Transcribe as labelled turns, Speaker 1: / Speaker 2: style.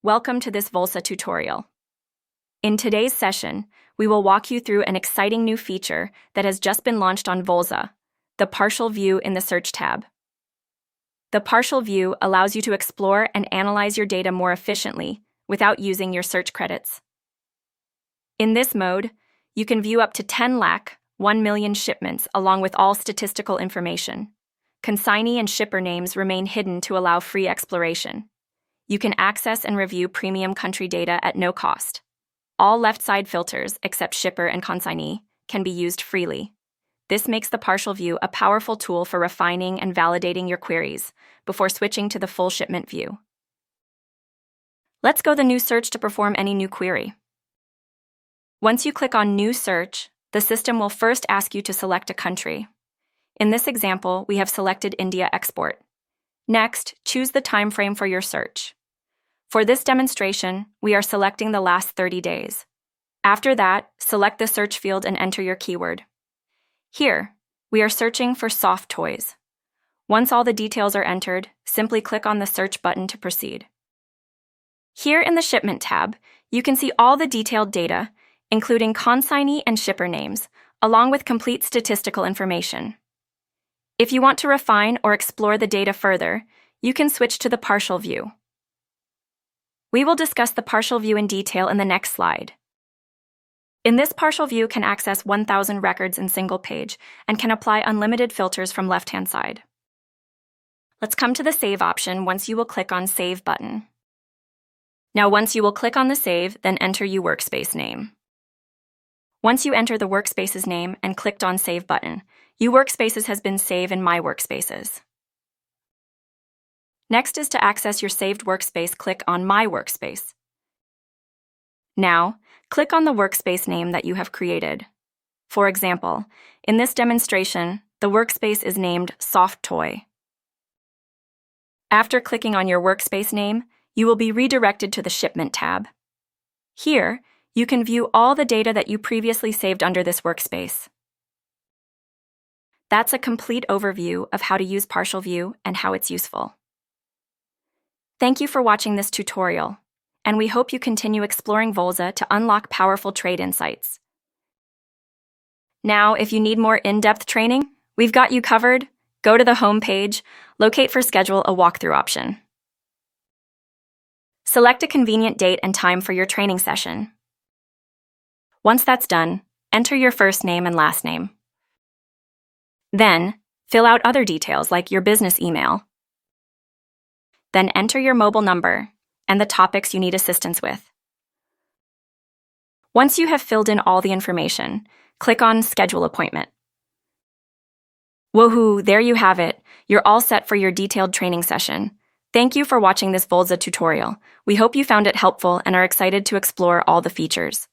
Speaker 1: Welcome to this Volza tutorial. In today's session, we will walk you through an exciting new feature that has just been launched on Volza, the Partial View in the Search tab. The Partial View allows you to explore and analyze your data more efficiently without using your search credits. In this mode, you can view up to 10 lakh, 1 million shipments along with all statistical information. Consignee and shipper names remain hidden to allow free exploration. You can access and review premium country data at no cost. All left side filters, except shipper and consignee, can be used freely. This makes the Partial View a powerful tool for refining and validating your queries before switching to the full shipment view. Let's go the new search to perform any new query. Once you click on New Search, the system will first ask you to select a country. In this example, we have selected India export. Next, choose the time frame for your search. For this demonstration, we are selecting the last 30 days. After that, select the search field and enter your keyword. Here, we are searching for soft toys. Once all the details are entered, simply click on the search button to proceed. Here in the Shipment tab, you can see all the detailed data, including consignee and shipper names, along with complete statistical information. If you want to refine or explore the data further, you can switch to the Partial View. We will discuss the Partial View in detail in the next slide. In this Partial View can access 1,000 records in single page and can apply unlimited filters from left-hand side. Let's come to the Save option once you will click on Save button. Now once you will click on the Save, then enter your workspace name. Once you enter the workspace's name and clicked on Save button, your workspaces has been saved in My Workspaces. Next is to access your saved workspace, click on My Workspace. Now, click on the workspace name that you have created. For example, in this demonstration, the workspace is named Soft Toy. After clicking on your workspace name, you will be redirected to the Shipment tab. Here, you can view all the data that you previously saved under this workspace. That's a complete overview of how to use Partial View and how it's useful. Thank you for watching this tutorial, and we hope you continue exploring Volza to unlock powerful trade insights. Now, if you need more in-depth training, we've got you covered. Go to the home page, locate for Schedule a walkthrough option. Select a convenient date and time for your training session. Once that's done, enter your first name and last name. Then, fill out other details like your business email. Then enter your mobile number and the topics you need assistance with. Once you have filled in all the information, click on Schedule Appointment. Woohoo, there you have it. You're all set for your detailed training session. Thank you for watching this Volza tutorial. We hope you found it helpful and are excited to explore all the features.